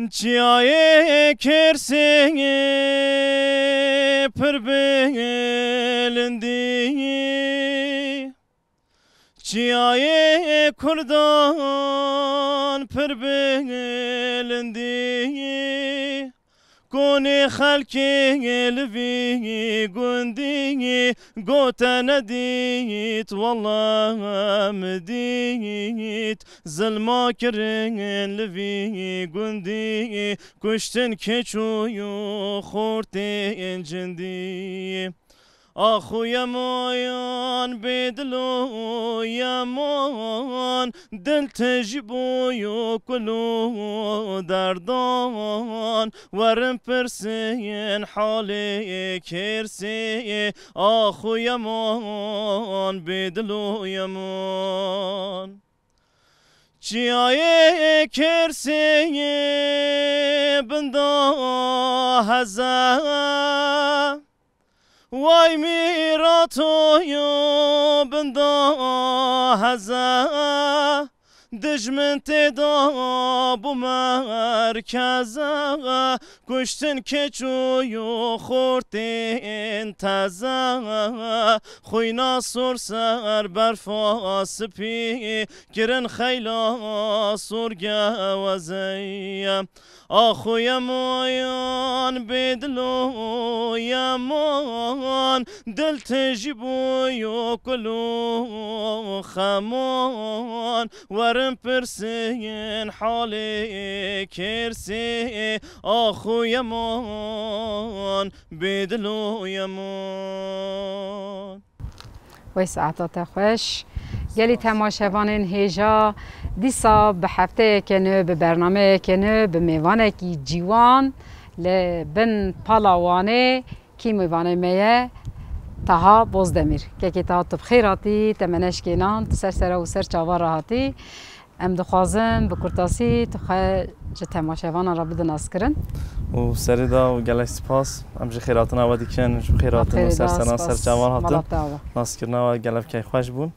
Çiyaye kerseye pır belindi Çiyaye kurdan pır belindi Kone halke elvi gundi Gotana dit Wallah medit Zalma kirin levi gundi Kuştin keçuyu khortin cindi آخو یمان بدلو یمان دل تجبو یو کلو دردان ورم پرسین حالی کرسی آخو یمان بدلو یمان چیای کرسی بندا هزا وای میراتو یا بندا هزا دجمن تدا بو مرکزا کشتن کچویو خورتین تزا خوینا سر سر برفاس پی گرن خیلا سر گوزیم آخو یمان بدلو یمان دل تجیبو کلو خمان ورم پرسین حالی کرسی آخو یمان بدلو یمان وی ساعتات خوش گلی تماشاوانین هیجا دیسا به هفته کنه به برنامه کنه به میوانه کی جیوان لبن پالاوانه کی میوانه میه تها بوزدمیر که تا تو بخیراتی تمنش کنان سر و سر چاوا راحتی ام دخوازم به کرتاسی تو خواهی جه تماشاوان را بدن از کرن و سری دا و گلش سپاس ام جه خیراتن آوادی کن جه خیراتن و سر چاوان هاتن ناس کرن و گلف که خوش بون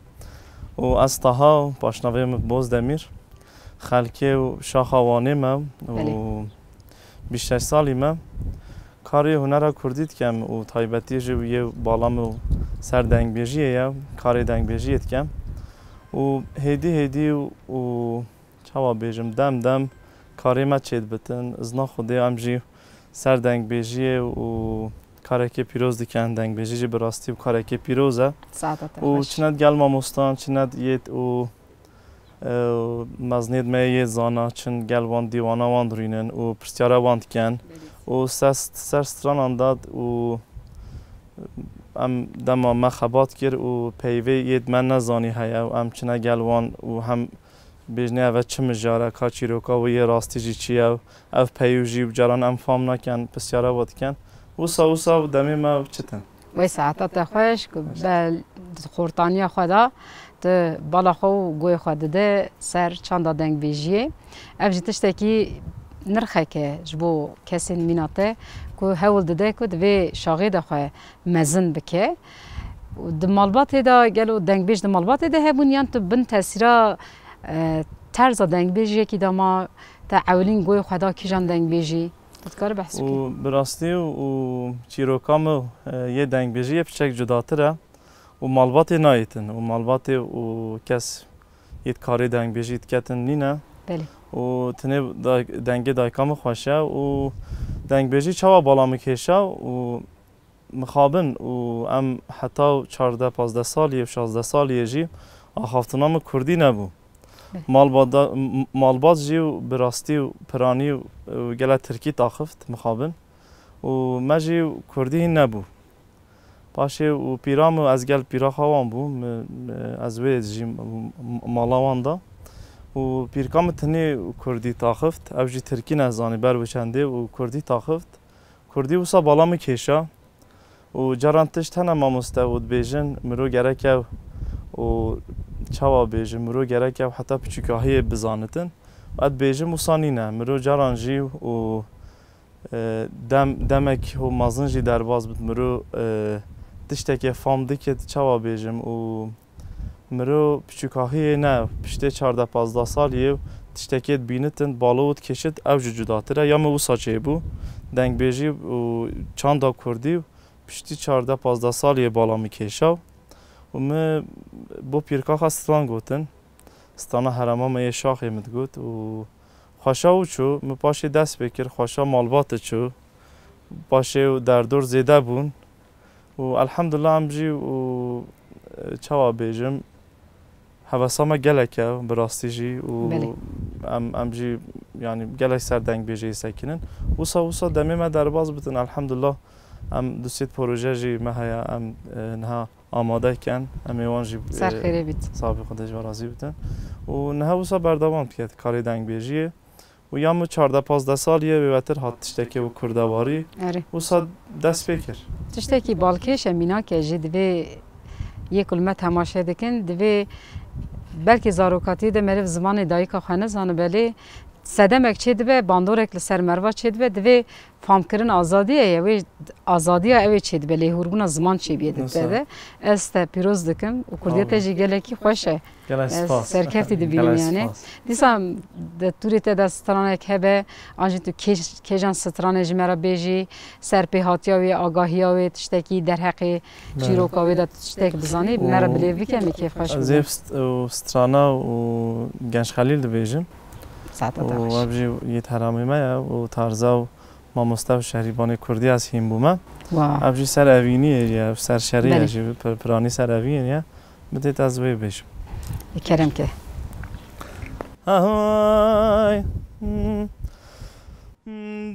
و از تاها پاشناوی بوزدمیر خلکه و شاخوانه مم و 26 سالی مم کاری هنر کردید کم و تایبتی جو یه بالام و سر دنگ بیجیه یا کاری دنگ بیجیت کم و هدی و چوا بیجم دم کاری ما چید بتن ازنا خوده امجی سر دنگ بیجیه و کاری که پیروز دیکن دنگ بیجیه براستی و کاری که پیروزه و چند گل ماموستان چند یه و مزنید می یه زانا چند گل وان دیوانا وان درینن و پرستیاره وان کن و سر ستران داد و ام دما ما خبات کرد و پیوی ید من نزانی هیا و ام چنه گلوان و هم بیجنه او چه مجاره کاچی روکا و یه راستی جی چیه و او پیوژی و جران ام فام نکن پسیاره واد کن وسا و دمی ما چتن وی ساعتات خوش به خورتانی خدا تو بالا خو گوی خود ده سر چند دنگ بیجیه او جیتشته که نرخه که جبو کسی میناته که هول داده که دوی شاقی ده خواه مزن بکه دمالبات دا گلو دنگ بیج دمالبات ده هبون یان تو بن تاثیرا طرز دنگ بیجی که داما تا اولین گوی خدا کی جان دنگ بیجی تذکر بحث بکی و براستی و چیروکام یه دنگ بیجی بچک جداتره و مالبات نایتن و مالبات و کس یه کاری دنگ بیجید کتن نینه بله و تنه دنگ دایکام خوشه و دنگ بیجی چوا بالا میکشه و مخابن و ام حتی 14-15 سالی و 16 سالی جی آخافتنام کردی نبود مالبات جی و براستی و پرانی و گله ترکی تاخفت مخابن و مجی کردی نبود باشه و پیرام از گل پیرا خوان بو از وی جی مالاوان دا و پیرکام تنی کردی تاخفت او جی ترکی نزانی بر وچنده و کردی تاخفت کردی وسا بالا میکشه و جرانتش تنه ما مستود بیجن مرو گرکه و چوا بیجن مرو گرکه و حتی پچکاهی بزانتن بعد بیجن موسانی نه مرو جرانجی و دمک و مازنجی در باز بود مرو تشته که فامده که چوا بیجم و مرو پچکاهی نه پشته 14-15 سالیه تشتكيت بينتن بالوت كشت أو جداتره يا ما وصا چيبو دنگ بيجي و چاندا كردي پشتی 14-15 سالیه بالا میکشاو و ما با پیرکاخ ستان گوتن ستانه هرما ما یه شاخی مدگوت و خوشاو چو ما پاشه دست بکر خوشا مالبات چو پاشه در دور زیده بون و الحمدلله امجی و چوا بیجم حواسا ما گلکه براستی جی و امجی یعنی گلک سر دنگ بیجی سکنن وصا دمی ما در باز بتن الحمدلله ام دوسیت پروژه جی مهیا ام نها آماده کن ام ایوان جی سر خیره بیت صاحب خودش برازی بتن و نها وصا بردوام کرد کاری دنگ بیجیه و یا مو 14-15 سالیه به وتر هات تشتکی و کردواری وصا دست بکر تشتکی بالکش مینا که جی دوی یک کلمه تماشا دکن دوی بلکه زاروکاتی ده مرف زمان دایکا خانه زانه بله سدمک چه دوی باندورک لسر مروا چه دوی فهم کردن آزادیه یا آزادیه اوی چه دوی لیهورگونا زمان چه بیده بده است پیروز دکم و کردیت جی گلکی خوشه سرکفتی دبیریم یعنی دیسم توریت دسترانه که به آنجا تو کیجان سترانه جمعه بیجی سرپیهاتیاوی آگاهیاوی تشتکی در حق چیروکاوی دا تشتک بزانی مرا بلیوی که میکیف خوش بود زیفت و سترانه و گنج خلیل دبیجم و ابجی یه ترامی مایه و تارزا و ما مستوى شهريبان كردي از هیم بومه ابجی سر اوینیه یا سر شریعه جی پرانی سر اوینیه بدید از وی بشم کرم که آهای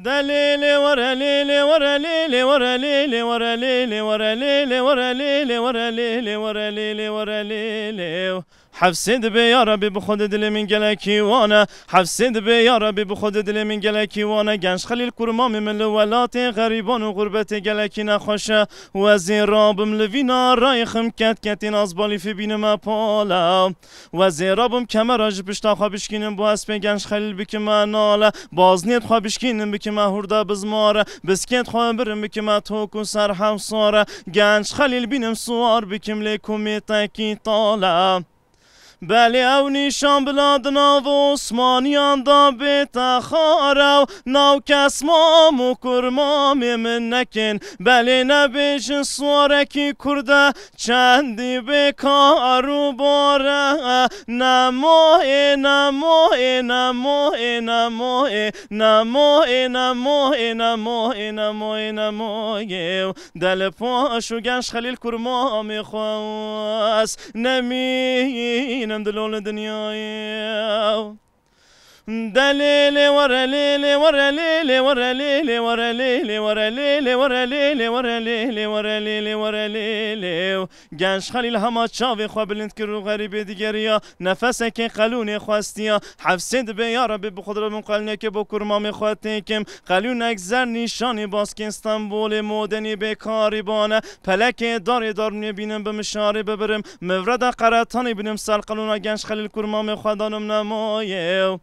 دلیلی ورلیلی ورلیلی ورلیلی ورلیلی ورلیلی ورلیلی ورلیلی ورلیلی ورلیلی حفصد به یا ربی بخود دل من گلکی وانه حفصد به یا ربی بخود دل من گلکی وانه گنج خلیل کرمام من لولات غریبان و غربت گلکی نخوشه و از این رابم لوینا رای خم کتین از بالی فی بینم پالا و از این رابم کمراج پشتا خوابشکینم با اسب گنج خلیل بکم ناله باز نیت خوابشکینم بکم هوردا بزماره بسکت خواب برم بکم توکو سر حوصاره گنج خلیل بینم سوار بکم لیکومی تاکی طاله بله او نیشان بلاد ناو عثمانیان دا بیتا خارو ناو کسمام و کرمام من نکن بله نبیشن سوارکی کرده چندی بکارو باره نموه نموه نموه نموه نموه نموه نموه نموه نموه دل پاشو گنج خلیل کرمام خواست نمین نم دلول دنیای دلیلی ورلیلی ورلیلی ورلیلی ورلیلی ورلیلی ورلیلی ورلیلی ورلیلی ورلیلی گنج خلیل همه چاوی خواه بلند کرو غریب دیگریا نفسه که قلون خواستیا حفصد به یا ربی بخود را من قلنه که با کرمام خواهد کم قلون اگزر نیشانی باز که استنبول مدنی به کاری بانه پلک داری دار نبینم به مشاری ببرم مورد قرطانی بینم سال قلون گنج خلیل کرمام خودانم نمایه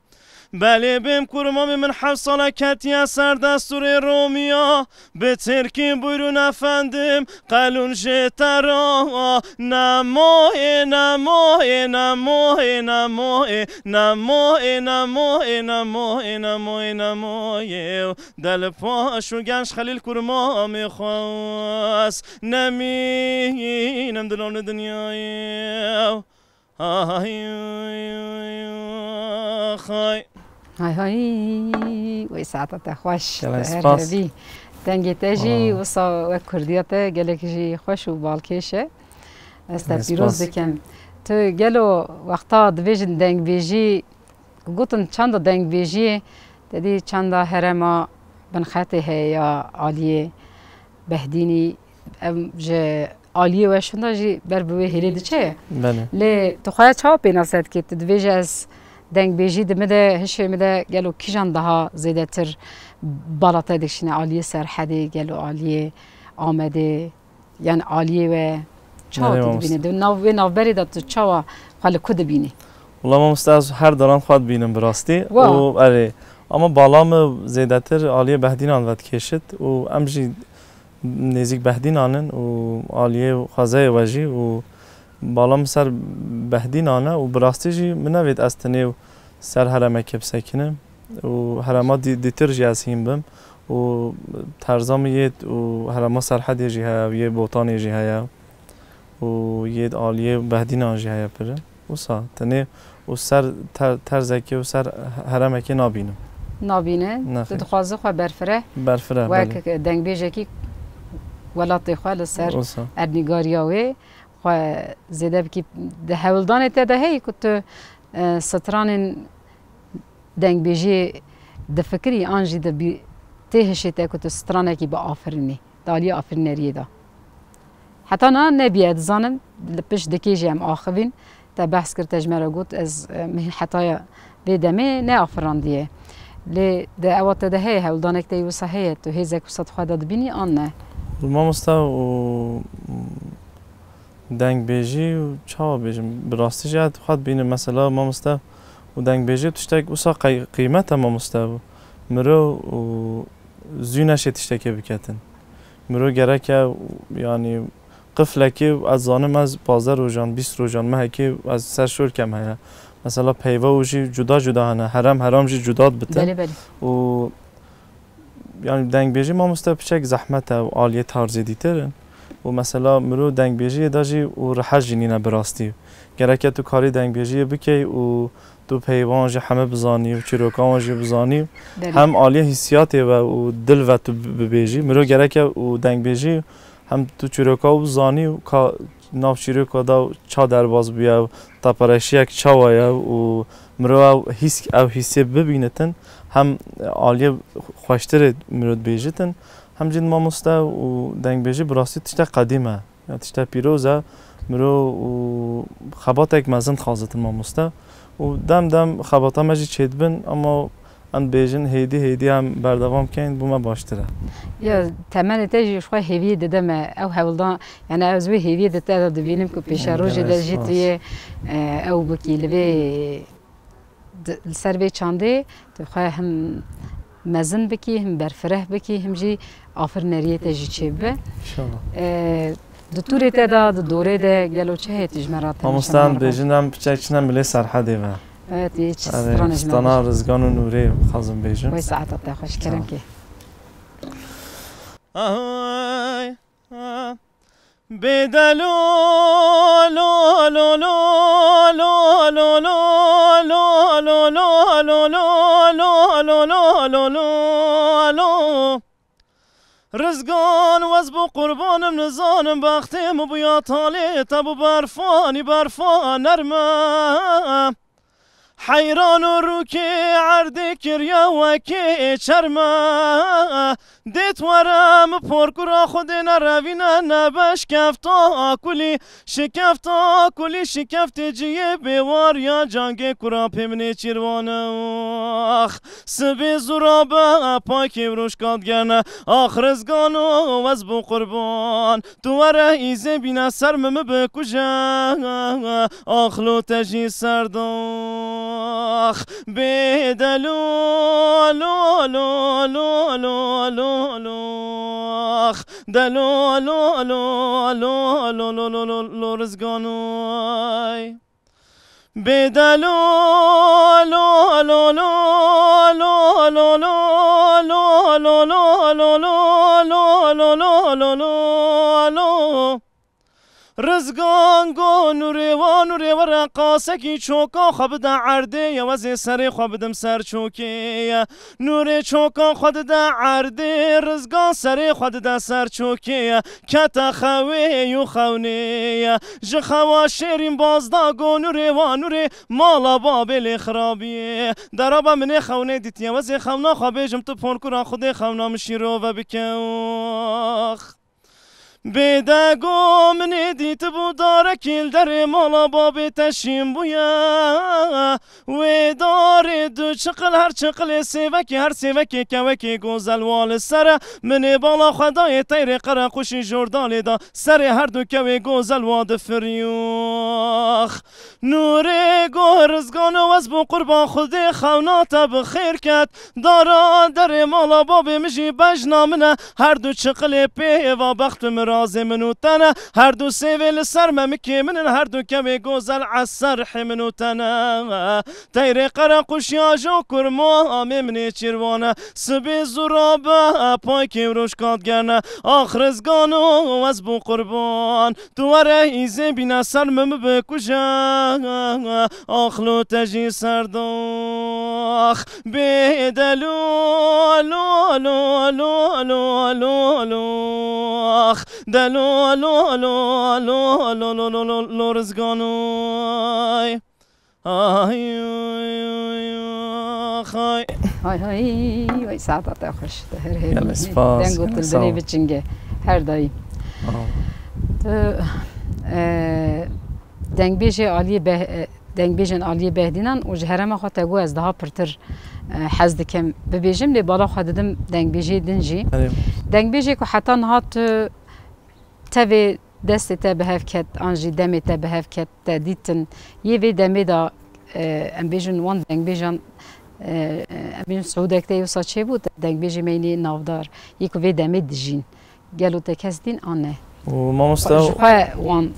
بله بیم کرمام من 7 ساله کتی سر دستور رومیا به ترکی بیرون افندم قلون جترا نموه نموه نموه نموه نموه نموه نموه نموه نموه دل پاشو گنج خلیل کرمام خواست نمینم دلان دنیای های های وی ساعت خوش هربی دنگی تجی و صا کردیات گلکجی خوش و بالکشه است پیروز دکم تو گلو وقتا دویجن دنگ بیجی گوتن چند دنگ بیجی تدی چند هرما بنخته یا عالیه بهدینی ج عالیه و شنده جی بر بوی هرید چه لی تو خواهد چاو بیناست که تدویج از دنگ بیجی دمده هشه مده گلو کیجان daha زیده تر بالاتر دکشنه عالیه سرحده گلو عالیه آمده یعنی عالیه و چاو تدبینه دو ناو بری دا تو چاو خاله کد بینی والله ما مستعز هر داران خواهد بینم براستی و اره اما بالام زیده تر عالیه بهدین آنواد کشید و امجی نزیک بهدین آنن و عالیه و خازه وجی و بالام سر بهدین آنه و براستی جی منوید استنه و سر هرمک بسکنم و هرما دیتر جاسیم بم و ترزام یه و هرما سرحد جیه و یه بوتان جیه و یه عالیه بهدین جیه پره و سا تنه و سر ترزکی و سر هرمک نابینم نابینه دخوازه خو برفره و دنگ بیجه کی ولات خو لسر ارنیگاریاوی خو زیده بکی ده هولدان تده هی کت ستران دنگ بیجه ده فکری آنجی ده بی تهشته کت سترانه کی با آفرینی دالی آفرینریه دا حتی نه نبیاد زنم لپش دکیجی هم آخوین تا بحث کرد تجمره گوت از حتی بدمه نه آفراندیه لی ده اوت ده هی هولدانک تی وسهیه تو هیزک وسط خود دبینی آن نه ما مستا و دنگ بیجی و چه بیجیم براستی جهت خود بینه مثلا ما مستا و دنگ بیجی تشتک وسا قیمت ما مستا مرو و زینش تشتکی بکتن مرو گره که یعنی قفله که از زانم از 15 روزان 20 روزان مه که از سر شور کم هست مثلا پیوه وجی جدا جدا هنه حرام جی جدا بته بله و یعنی دنگ بیجی ما مستپچک زحمت و عالیه تارزی دیترن و مثلا مرو دنگ بیجی داجی و رحج نینه براستی گرکه تو کاری دنگ بیجی بکی و تو پیوان جی همه بزانی و چیروکان جی بزانی هم عالیه حسیاته و دل و تو ببیجی مرو گرکه و دنگ بیجی هم تو چیروکا و بزانی و ناف چیروکا دا چا درباز بیا تا پرشی یک چاوایه و مرو او حسی ببینتن هم عالیه خوشتر مرود بیجتن هم جد ما مستا و دنگ بیجی براستی تشتا قدیمه یا تشتا پیروزه مرو و خبات یک مزن خوازتن ما مستا و دم خباتا مجی چید بن اما ان بیجن هیدی هم بردوام کن بوما باشتره یا تمام تاجی شوي هیوی ددم او هولدان يعني از وی هیوی دتا دبینم که پیش روز درجتی او بکی لبی السر بي چانده تخواه هم مزن بکی هم برفره بکی هم جی آفر نریه تاجی چه به انشالله دکتوری تدا دوره ده گلو چه هیتیج مرات همستان بیجنم بچکنم ملی سرحده و هیچ سترانج استانا رزگان و نوری خازم بیجن وای ساعت تا خوش کرم که بدلو لو لو لو لو لو لو لو لو لو لو لو رزقان وزبو قربانم نزانم بختم بویا تالی تبو برفان نرمه حیران و روکی عردی کریا وکی چرمه دیت ورم پرکرا خود نروینه نبش کفتا کلی شکفت جیه بیوار یا جنگ کرا پیمنی چیروانه آخ سبی زرابه پاکی بروش کادگرنه آخ رزگانو وزبو قربان تو وره ایزه بینه سرمم بکجه آخ لو تجی سرداخ بدلو لو لو لو لو لو لو دلو لو لو لو لو لو لو لو لو رزقانوي بدلو لو لو لو لو لو لو لو لو لو لو لو لو لو لو لو رزگان گو نوری و رقاسه کی چوکا خواب دا عرده یا وزی سری خواب دم سر چوکی نوری چوکا خود دا عرده رزگان سری خود دا سر چوکی کتا خوی یو خونی جخوا شیرین بازدا گو نوری مالا بابل خرابی درابا من خونه دیت یا وزی خونا خوابه جم تو پون کرا خود خونا مشیرو و بکوخ بدگو من دیت بو داره کل در مالا بابی تشیم بویا و داره دو چقل هر چقل سیوکی هر سیوکی کوکی گوزل وال سر من بالا خدای تیر قره خوشی جردال دا سر هر دو کوی گوزل واد فریوخ نوری گو رزگان و از بو قربان خودی خوناتا بخیر کت دارا در مالا بابی مجی بجنا منه هر دو چقل پی و بخت مرا راز منو تنه هر دو سیویل سر ممکی من هر دو کمی گوزل عصر حمنو تنه تیر قرقوش یا جو کرما ممنی چیروانه سبی زرابه پای که روش کات گرنه آخرزگانو از بو قربان تو اره ایزه بینا سر مم بکوشا آخلو تجی سرداخ بیدلو لو لو لو لو لو لو دلو لو لو لو لو لو لو لو لو رزگانوی آی خای های های وای ساعت خوش هر هر یلا سپاس دنگو تلدنی بچنگه هر دایی دنگ بیجه عالی به دنگ بیجن عالی بهدینان و جهرم خود تگو از ده پرتر حزد کم ببیجم لی بالا خود دم دنگ بیجه دنجی دنگ بیجه که حتی نهات تبی دست تبه هف کت آنجی دمی تبه هف کت دیتن یه وی دمی دا ام بیجن وان دنگ بیجن ام بیجن سعوده کتی و ساچه بود دنگ بیجه مینی نافدار یکو وی دمی دجین گلو تکس دین آنه و ما مستو وان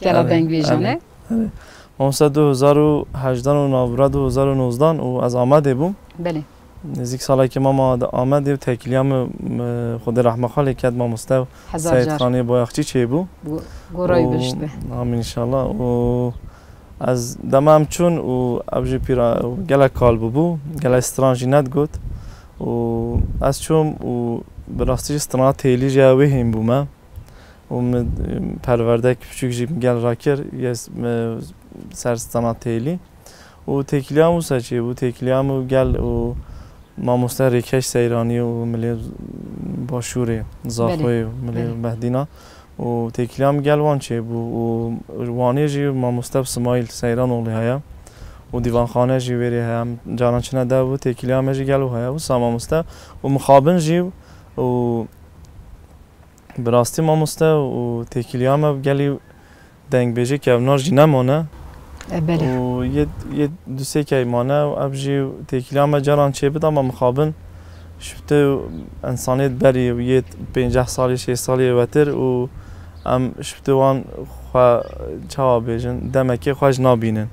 گلا دنگ بیجانه ما مستو 2018 و نوبر 2019 و از آمده بوم بله نزدیک سالی که ما آمده و تکلیام خود رحمه خالی کرد ما مستو سید خانی بایخچی چه بو گورای بشته آمین انشالله و از دمام چون و ابجی پیرا گلا کال بو گلا استرانجی ند گوت و از چون و براستی استرانات تیلی جاوی هم بوم و پرورده که پچوک جیب گل راکر یه سر استرانات تیلی و تکلیامو سچی و تکلیامو گل و ما مستریکش سیرانی و ملی باشوری زاخوی و ملی بهدینا و تکلیم گل وان چه بو و وانی جی ما مستب سمایل سیران اولی هیا و دیوان خانه جی وری هم جانان چنه ده و تکلیم جی گلو هیا و ساما مستب و مخابن جی و براستی ما مستب و تکلیم گلی دنگ بیجی که اونار جی نمانه و یه دو سه که ایمانه و ابجی تکلیم جران چه بده اما مخابن شفته انسانیت بری و یه 50 سالی 6 سالی وتر و ام شفته وان خوا چه بیجن دمکی خواج نابینن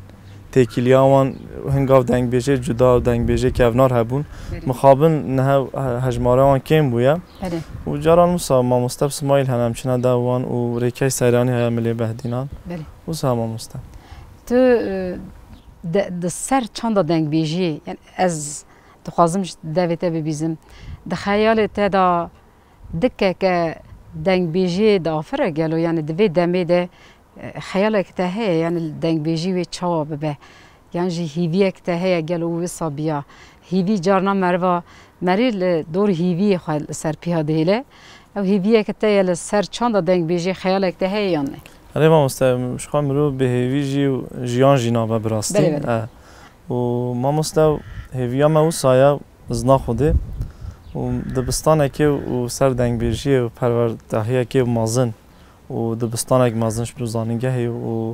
تکلیم وان هنگاو دنگ بیجه جدا دنگ بیجه که اونار هبون مخابن نه هجماره وان کم بویا و جران موسا ما مستب سمایل هنم چنه ده وان و ریکش سیرانی های ملی بهدینان و ساما مستب تو سر چند دنگ بیجی یعنی از دخوازم دویته ببیزم ده خیال تا دکه که دنگ بیجی دافره گلو یعنی دوی دمی ده خیال که ته یعنی دنگ بیجی و چاوا ببه یعنی جی هیوی که ته گلو و صابیا هیوی جارنا مروا مری دور هیوی خیال سر پیاده هیله او هیوی که ته سر چند دنگ بیجی خیال که ته یعنی آره ما مستم شخوام رو به هیوی جی و جیان جینا و براستی و ما مستم هیوی ما او سایه زنا خوده و دبستانه که و سر دنگ بیجی و پروردهی که مازن و دبستانه که مازنش بروزانگه هی و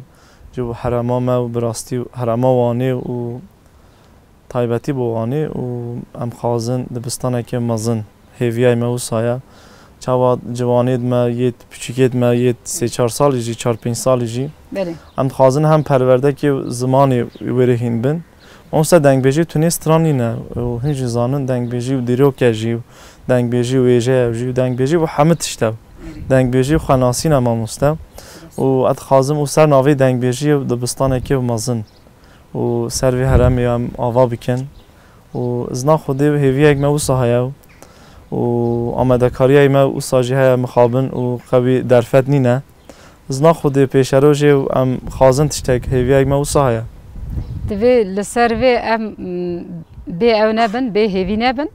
جو حرما ما و براستی حرما وانی و تایبتی بوانی و ام خازن دبستانه که مازن هیوی ما او سایه چاوا جوانید ما یه پچیکید ما یه 3-4 سالی جی 4-5 سالی جی ام خازن هم پرورده که زمانی ورهین بن اونسا دنگ بیجی تونست رانی نه و هیچ زانن دنگ بیجی و دیروک جی و دنگ بیجی و ایجه جی و دنگ بیجی و همه تشتم دنگ بیجی و خناسی نما مستم و اد خازم و سر ناوی دنگ بیجی و دبستانه که و مازن و سر وی هرمی هم آوا بکن و زنا خوده و هیوی اگ ما و ساهیا و آمده کاری ما و ساجی های مخابن و قوی درفت نینه زنا خوده پیش روژه و ام خازن تشتک هیوی اگ ما و ساهیا دوی لسروی ام بی او نبن بی هیوی نبن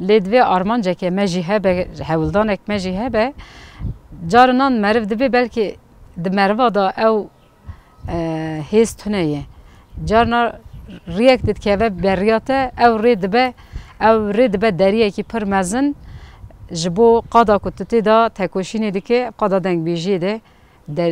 لدوی آرمانجا که مجی هبه حولدانک مجی هبه جارنان مرف دوی بلکه د مروا دا او هیست تنیه جارنا ریک دید که بریاته او رید به دریه که پر مزن جبو قادا کتتی دا تکوشینی دی که قادا دنگ بیجی ده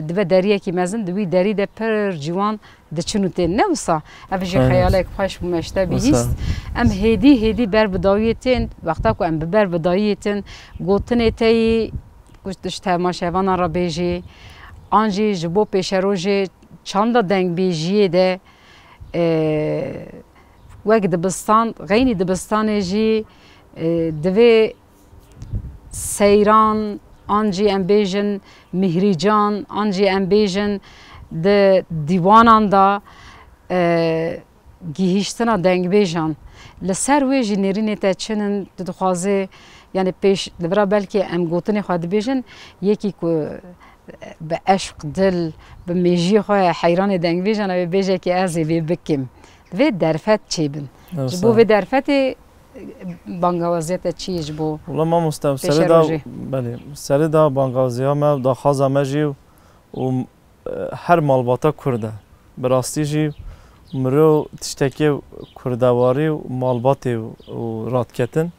دو دریه که مزن دوی دری ده پر جوان ده چنوته نوسا افجی خیاله که خوش بمشته بیست ام هیدی بر بدایتین وقتا که ام بر بدایتین گوتنه تی گوشتش تماشاوان را بیجی آنجی جبو پیشروژی چند دنگ بیجیه ده وقت دبستان غینی دبستان جی دوی سیران آنجی ام بیجن مهریجان آنجی ام بیجن ده دیوانان دا گیهشتنا دنگ بیجان لسر وی جنرینه تا چنن دخوازه یعنی پیش لبرا بلکه ام گوتنی خواهد بیجن یکی که به عشق دل به میجی خواه حیران دنگ بیجن و بیجه که ازی بی بکیم و درفت چی بن جبو و درفت بانگوازیت چی جبو والله ما مستم سر دا بله سر دا بانگوازی ها ما دا خازا مجی و هر مالباتا کرده براستی جی مرو تشتکی کردواری و مالباتی و رادکتن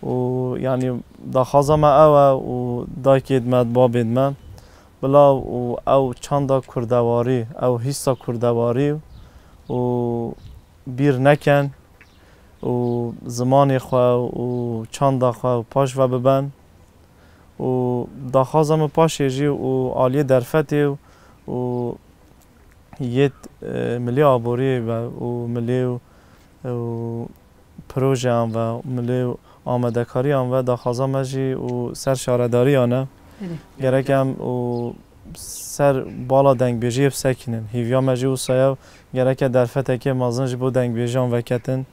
و یعنی دا خازا ما او و دا که ادمد باب ادمد بلا و او چند کردواری او حسا کردواری و بیر نکن و زمان خواه و چند خواه پاش و ببن و دا خازا ما پاش یجی و عالی درفتی و یت ملی آبوری و ملی پروژه هم و ملی آمده کاری هم و دا خازا مجی و سر شارداری آنه گرکم و سر بالا دنگ بیجی بسکنن هیویا مجی و سایو گرک درفته که مازنج بو دنگ بیجی هم وکتن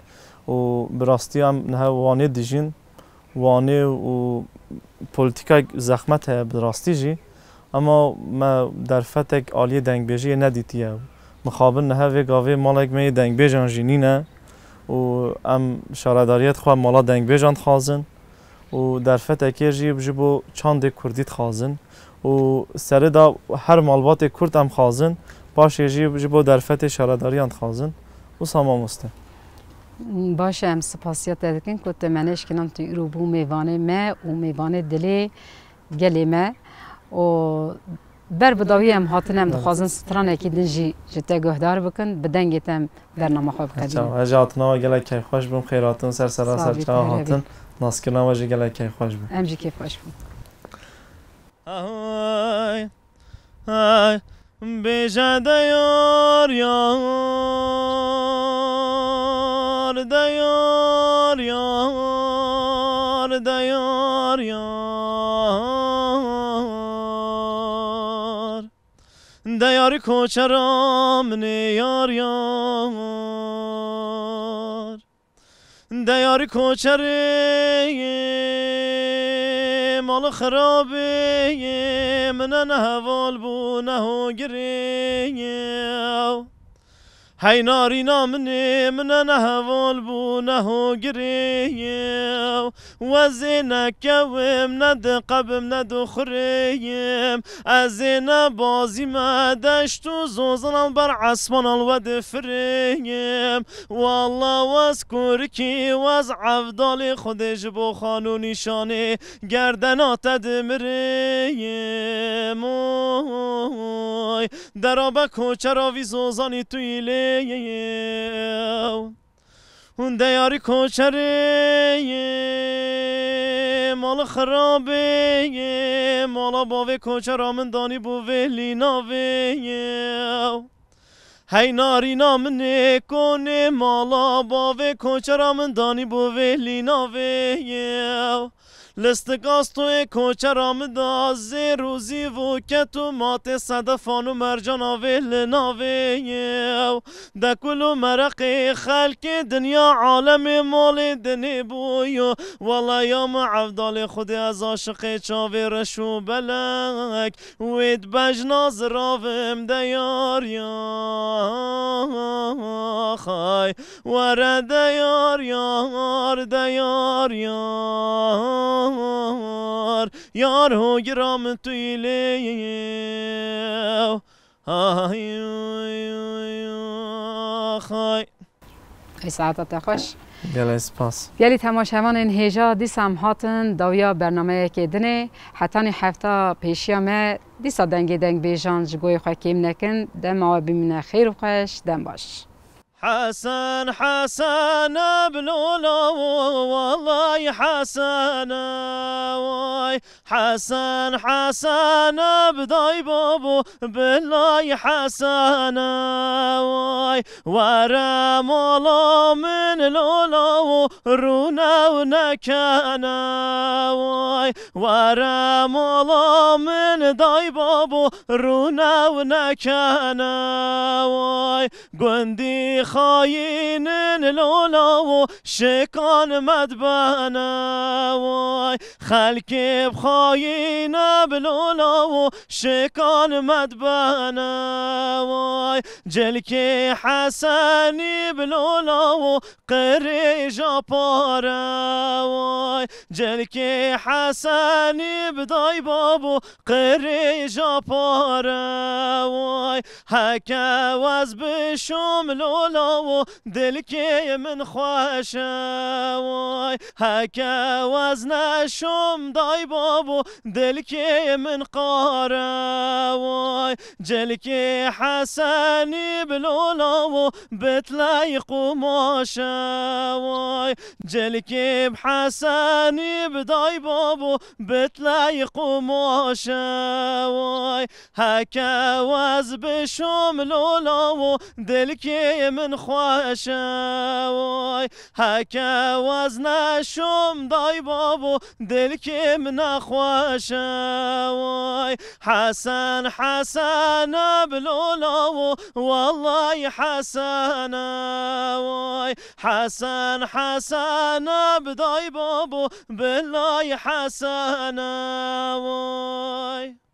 و براستی هم نه وانی دیجین وانی و پولیتیکا زخمت های براستی جی اما ما درفتک عالی دنگ بیجی ندیتیه مخابل نه و گاوی مالک می دنگ بیجان جینی نه و ام شارداریت خواه مالا دنگ بیجان خازن و درفتک جی بجبو چند کردیت خازن و سر دا هر مالبات کرد هم خازن باشه جی بجبو درفت شارداریان خازن و ساما مسته باشه ام سپاسیت دکن که تمنش کنم تو ایروبو میوانه ما و میوانه دلی گلی ما و بر بداوی هم هاتنم دخوازن سترانه که دنجی جته گهدار بکن بدنگتم برنامه خواب کردیم هجا هاتنا و گله که خوش بم خیراتن سر چا هاتن ناسکرنا و گله که خوش بم امجی که خوش بم آی آی بیجه دیار یار دیار یار دیار یار دیار کوچرام یار یار دیار کوچره مال خرابه من نهوال بو نهو گریه هی ناری نامنه من نهوال بو نهو گریه و زینکویم ند قبم ند خریم از زین بازی مدشت و زوزنال بر عصمان الود فریم والله واسکر کی واز عفدال خودش بو خانو نشانه گردنات دمریم درابه کوچراوی زوزانی تویله اون دیاری کوچره مال خرابه مالا باوه کوچرا من دانی بو ولی ناوه هی ناری نامنه کنه مالا باوه کوچرا من دانی بو ولی ناوه لستگاز توی کوچرام دا روزی و کتو مات صدفان و مرجان آویل ناویو دکلو مرق خلق دنیا عالم مال دنی بویو والا یا معفدال خود از عاشق چاوی رشو بلک وید بجناز راوم دیار یا خای ور دیار یار دیار یار هو گرام تویلیو خای ای ساعتت خوش گلی سپاس گلی تماشاوان این هیجا دیسم هاتن داویا برنامه که دنه حتی هفته پیشیامه دیسا دنگ بیجان جگوی خواه کم نکن دم آبی من خیر و خوش دم باش حسن حسن بلولا والله حسن واي حسن حسن بداي بابو بالله حسن واي ورا مولا من لولا رونا ونكنا واي ورا مولا من داي بابو رونا ونكنا واي قندي خاين لولا وشكان مدبنا واي خلقي بخاين بلولا وشكان مدبنا واي جلكي حسني بلولا وقري جابارا واي جلكي حسني بداي بابو قري جابارا واي هكا واز بشوم لولا دلكي من خواشا واي هكا وزن شوم داي بابو دلكي من قارا واي جلكي حسني بلولا بتلاي قماشا واي جلكي بحسني بداي بابو بتلاي قماشا واي هكا وز بشوم لولا دلكي من خواشا واي هكا وزن شوم داي بابو دلكي من خواشا واي حسن حسن بلولا والله حسن واي حسن حسن بداي بابو بالله حسن واي